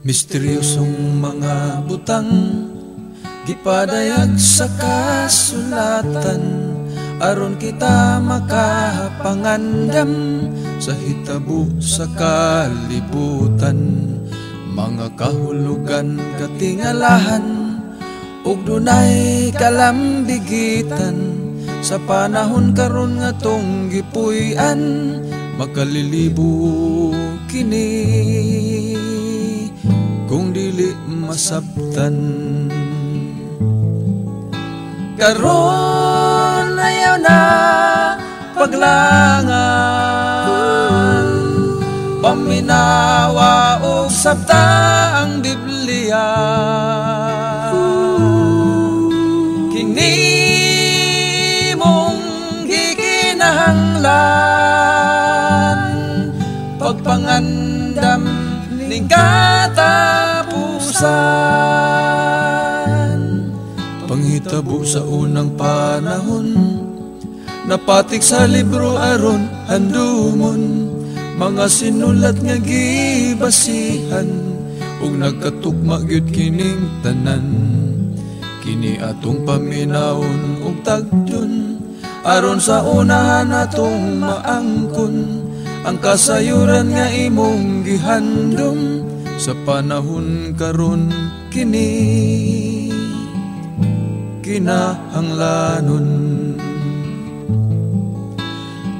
Misteryosong mga butang gipadayag sa kasulatan, aron kita makapangandam sa hitabo sa kalibutan. Mga kahulugan katingalahan ug dunay kalambigitan, sa panahon karon nga tong gipuy-an makalilibo kini kung dili masabtan. Karon ayaw na paglangan, paminawa o sabta ang Biblia. Kini mong gikinahanglan, pagpangandam ning katapusan. Panghitabo sa unang panahon, napatik sa libro aron handumon, mga sinulat nga gibasihan, ug nagkatugma gyud kining tanan. Kini atong paminawon ug tagdon, aron sa unahan atong maangkon ang kasayuran nga imong gihandom sa panahon karon. Kini kinahanglanon.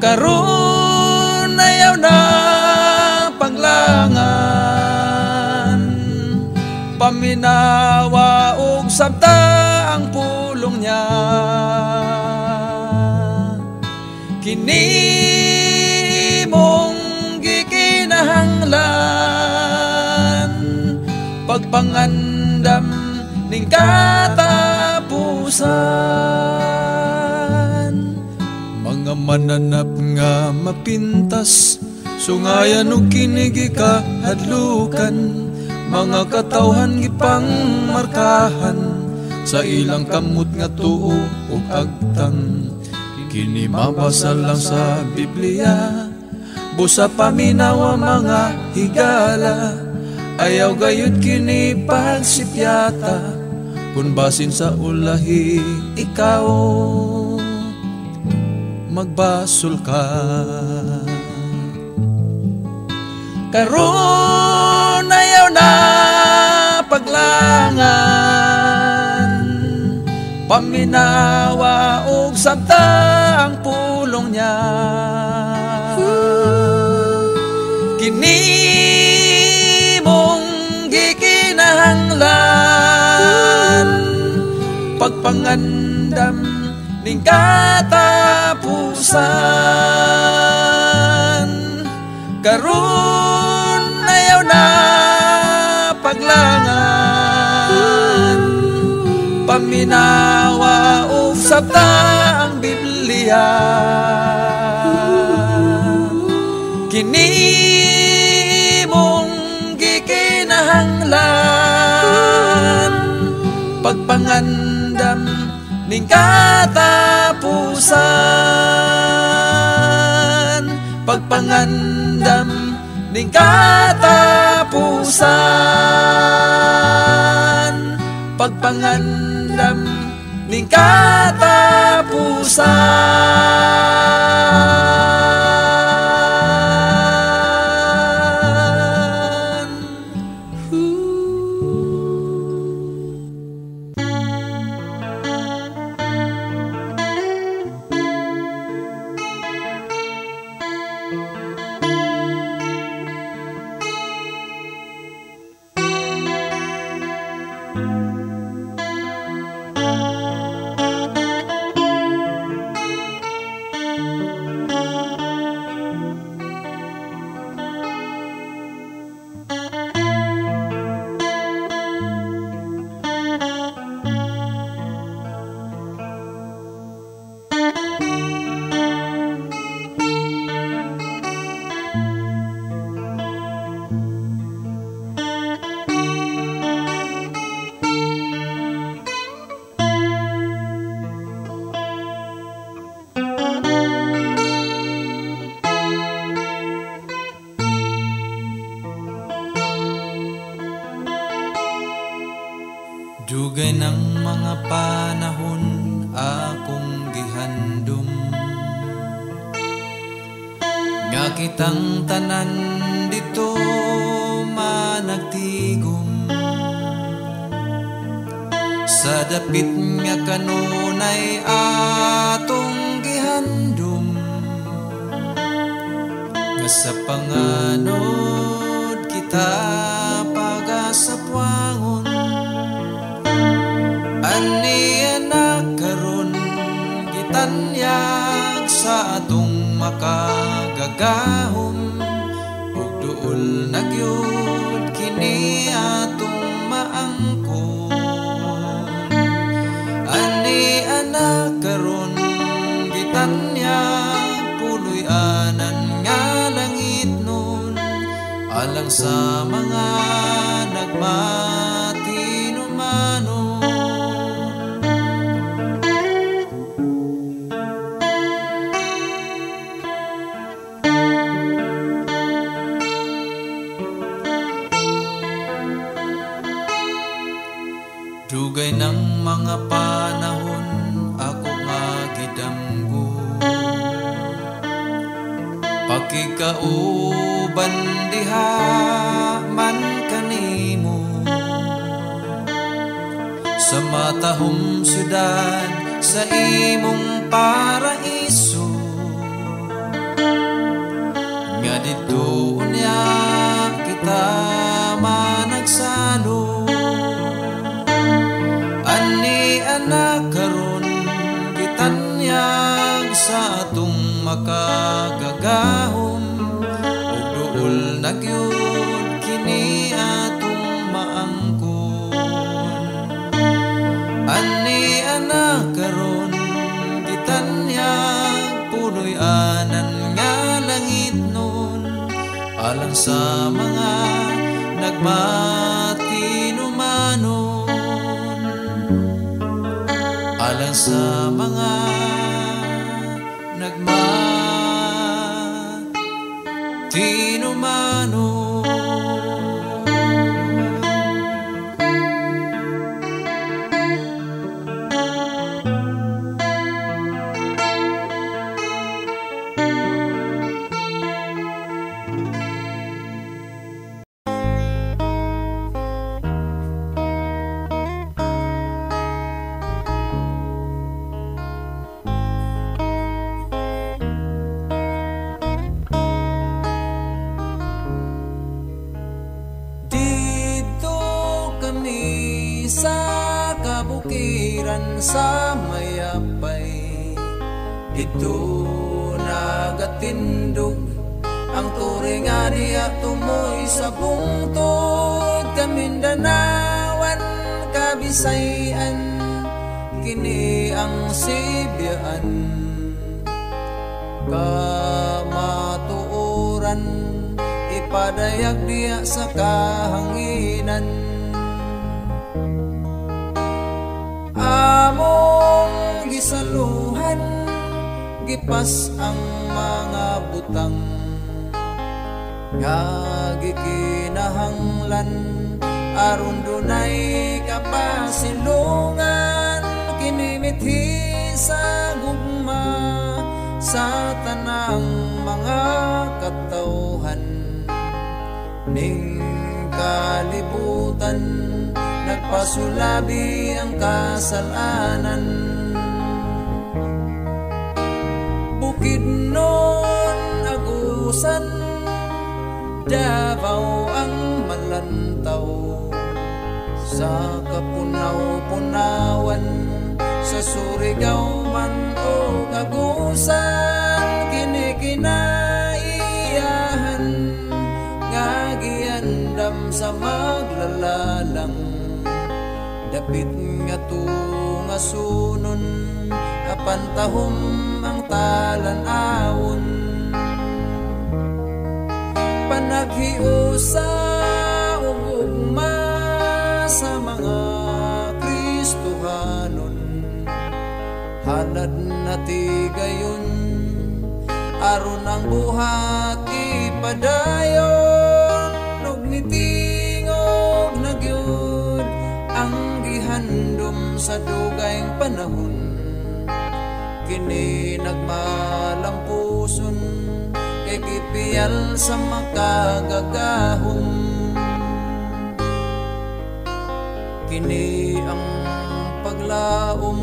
Karon ayaw na paglangan, paminawa ug sabta ang pulong niya. Kini mong gikinahanglan, pagpangandam ning katapusan. Mga mananap nga mapintas, sungayan ug kinigi kahadlukan, mga katawhan gipang markahan sa ilang kamot nga tuo ug agtang. Kini mabasa lang sa Biblia, busa paminawa mga higala, ayaw gayud kini pagsipyata, kung basin sa ulahi ikaw magbasol ka. Karon ayaw na paglangan, paminawa ug sabta ang pulong niya. Kini mong gikinahanglan, pagpangandam ning katapusan. Karon ayaw na paglangan, paminawa ug sabta ang Biblia. Kini mong gikinahanglan, pagpangandam ning katapusan, pagpangandam ning katapusan, pagpangandam ning katapusan. Dugay ng mga panahon akong gihandom, nga kitang tanan dito managtigom. Sa dapit nga kanunay atong gihandom, nga sa panganod kita pagasapwangon. Aniya na karon gitanyag sa atong makagagahom, ug duol nagyud kini atong maangkon. Aniya na karon gitanyag puloy-anan nga langit nun, alang sa mga nagmatinumano. Dugay ng mga panahon ako nga gidamgo, pakikauban diha man kanimo. Sa matahom syudad sa imong paraiso, nga dito unya kita managsalo. Anak karon gitanyag sa atong makagagahom, ug duol nagyud kini atong maangkon. Ani anak karon gitanyag puloy-anan nga langit nun, alang sa mga nagmatinumano. Alang sa mga nagmatinumano. Sa kabukiran sa mayapay, dito nagatindog ang turing niya tumoy sa bungtod. Kamindanawan, Kabisayan, kini ang Sibyaan. Kamatuoran, ipadayag diya sa kahanginan. Among gisaluhan, gipas ang mga butang, nga gikinahanglan aron dunay kapasilungan. Kinimithi sa gugma sa tanang mga katawhan, ning kalibutan nagpasulabi ang kasalanan. Bukid nun agusan, Davao ang malantaw. Sa kapunaw-punawan, sa Surigao man o agusan, kinikinaiyahan nga giandam sa maglalalang. Dapit nga nga sunon, apan tahom ang talan-awon. Panaghiusa ug ugma sa mga Kristohanon, hanad nati gayon aron ang buhat ipadayon. Ug nitingog na gyud ang gihan kini nagmalampuson kay gipiyal sa makagagahom. Kini ang paglaom,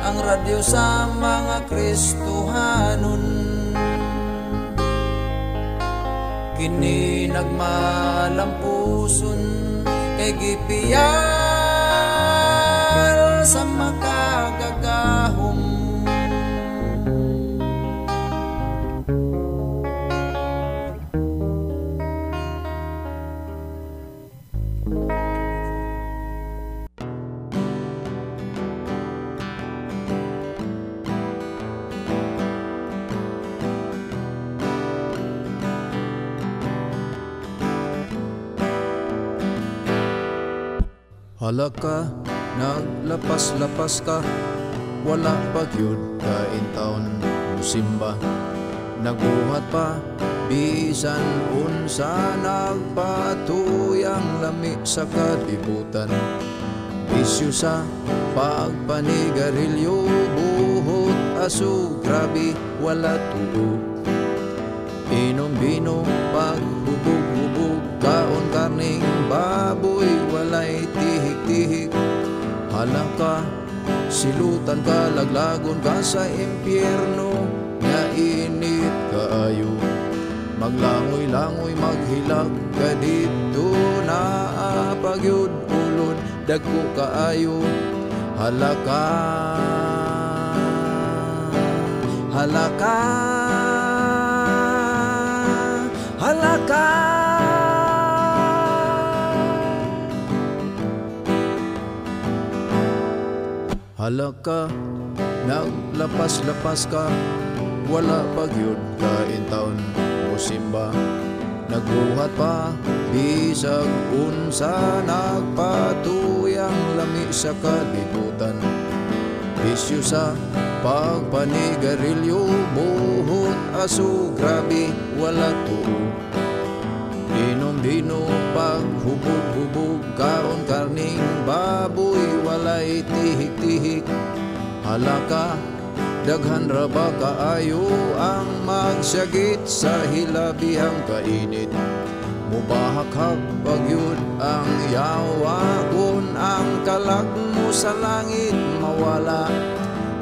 ang radyo sa mga Kristohanon. Kini nagmalampuson kay gipiyal sa makagagahom. Halaka, naglapas-lapas ka, wala pagyud ka in taon musimba. Nagbuhat pa, bisan unsa nagpatuyang lami sa kalibutan. Bisyo sa pagpanigarilyo, buhot aso, grabe wala tuo. Inom-bino, paghubog-hubog, kaon karning baboy, walay tihik-tihik. Halaka, silutan ka, laglagon ka sa impyerno, nga init kaayo. Maglangoy-langoy, maghilag ka dito, naapagyud ulod, dagko kaayo. Halaka, halaka, halaka. Halaka, naglapas-lapas ka, wala pagyud ka in taon musimba. Nagbuhat pa, bisag unsa nagpatuyang lami sa kalibutan. Bisyo sa pagpanigarilyo, buhot aso, grabe wala tuo. Inom-bino, paghubog-hubog, kaon karning baboy, walay tihik-tihik. Halaka, daghan ra ba kaayo ang magsagit sa hilabihang kainit. Mubahak-hak pagyud ang yawa, kun ang kalag mo sa langit mawala.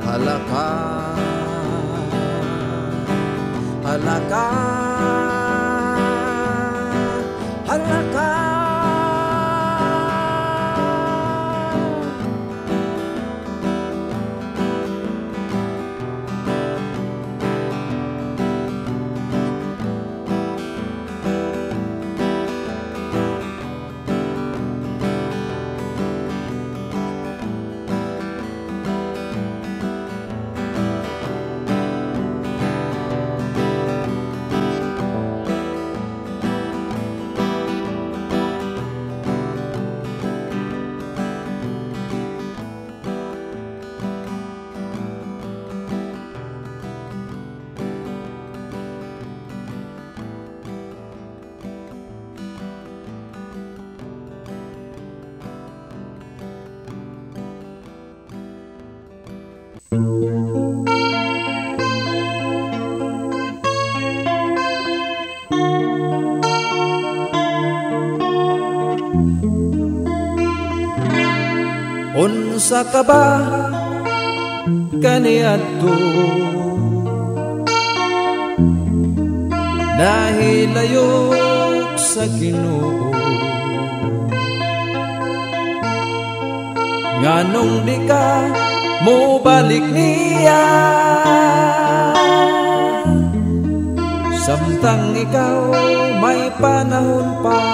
Halaka, halaka, halaka. Unsa ka ba kaniadto, nahilayok sa Ginoo? Nganong di ka mo balik niya, samtang ikaw may panahon pa?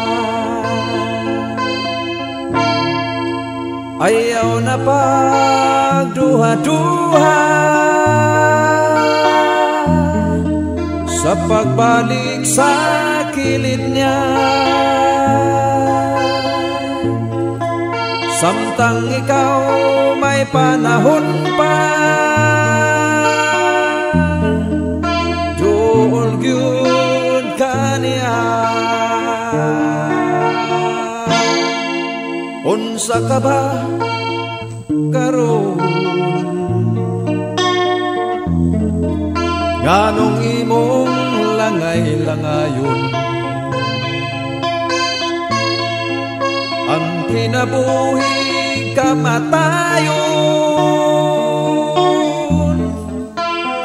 Ayaw na pagduha-duha sa pagbalik sa kilid niya, samtang ikaw may panahon pa. Duol gyud ka niya. Unsa ka ba karon? nganong imong langay-langayon. Ang kinabuhi kamatayon,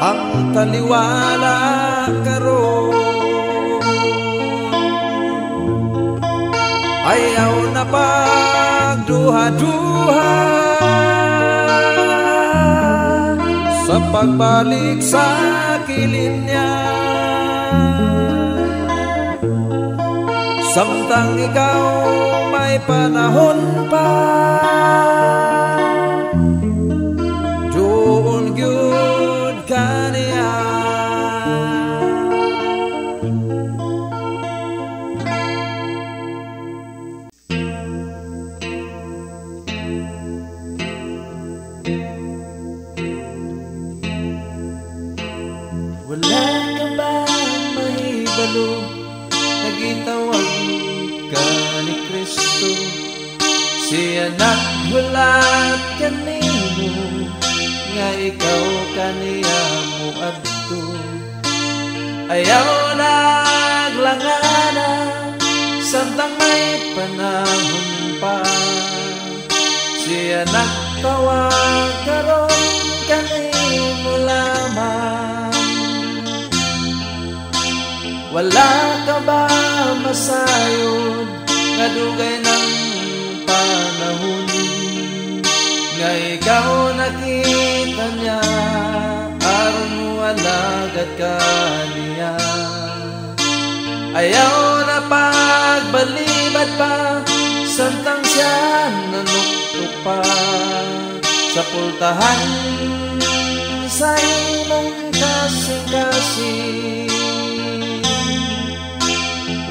ang taliwala karon. Ayaw na pagduha-duha sa pagbalik sa kilid niya. Samtang ikaw may panahon pa, doon gyud ka niya. Wala ka ba mahibalo, nagitawag ka ni Kristo, siya naghulat kanimo, nga ikaw kaniya mo adto. Ayaw naglangana, samtang may panahon pa, siya nagtawag karon kanimo lamang. Wala ka ba masayod, nga dugay ng panahon, nga ikaw nakita niya, aron mo alagad ka niya. Ayaw na pagbalibad pa, samtang siya nanuktok pa, sa pultahan sa imong kasing-kasing.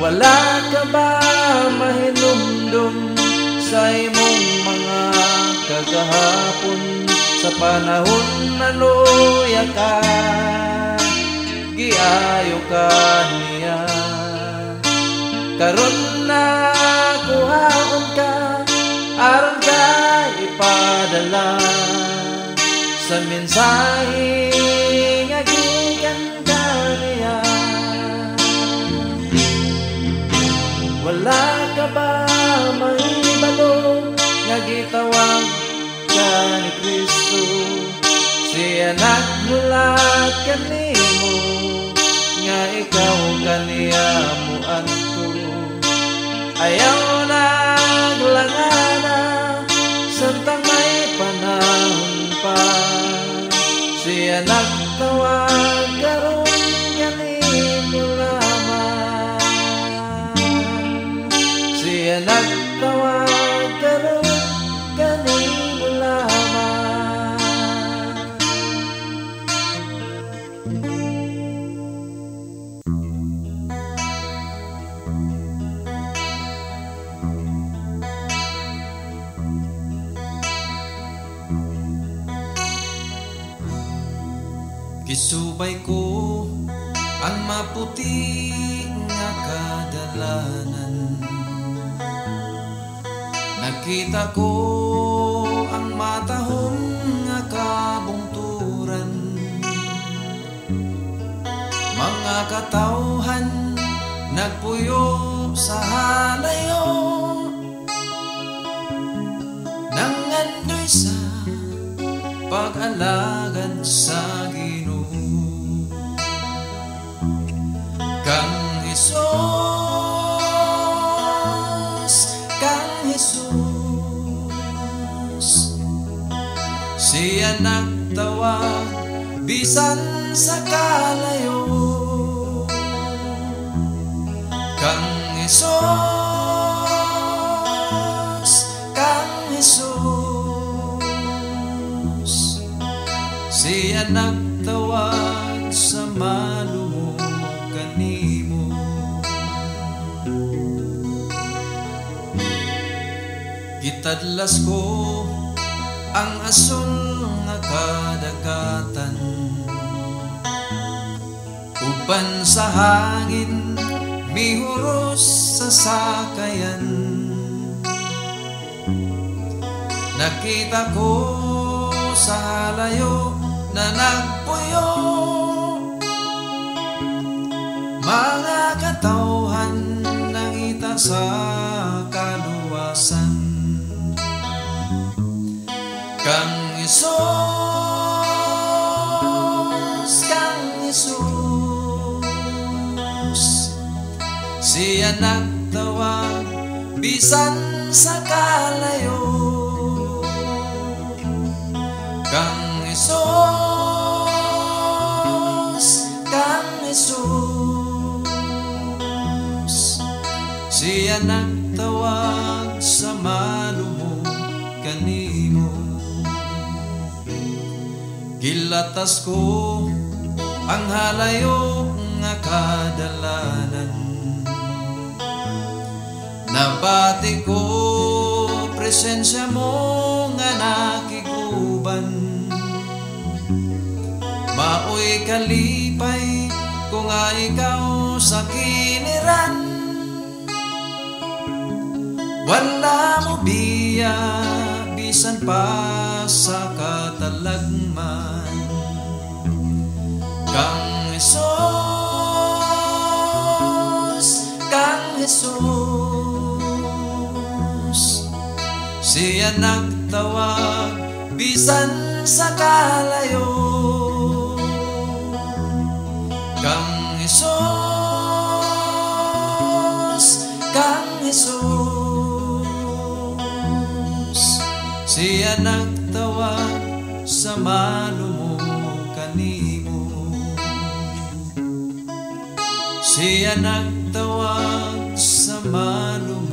Wala ka ba mahinumdum sa imong mga kagahapon, sa panahon na luya ka, giayo ka niya. Karon na kuhaon ka, aron ka ipadala sa mensahe nga gikan ka niya. Wala ka ba mahibalo, nga gitawag ka ni Kristo, siya naghulat kanimo, nga ikaw kaniya mo adto. Ayaw naglangana, samtang may panahon pa, siya nagtawag karon kanimo lamang. Siya nagtawag karon kanimo lamang. Gisubay ko ang maputi nga kadalanan, nakita ko ang matahom nga kabungturan. Mga katawhan nagpuyo sa halayo, nangandoy sa pag-alagad sa Ginoo. Kang Jesus, siya nagtawag bisan sa kalayo. Kang Jesus, siya nagtawag sa malumog kanimo. Gitadlas ko ang asul nga kadagatan, uban sa hangin mihuros sa sakayan. Nakita ko sa halayo na nagpuyo, kita sa kaluwasan. Kang Hesus, Kang Hesus, siya nagtawag bisan sa kalayo. Kang Hesus, Kang Hesus, siya nagtawag sa malumo kanimo. Gilatas ko ang halayo nga kadalanan, nabati ko presensya mo nga nakiguban. Maoy kalipay kung nga ikaw sa kiniran, wala mo biya bisan pa sa katalagman. Kang Hesus, Kang Hesus, siya nagtawag bisan sa kalayo. Kang Hesus, Kang Hesus, siya nagtawag sa malumo kanimo. Siya nagtawag sa malumo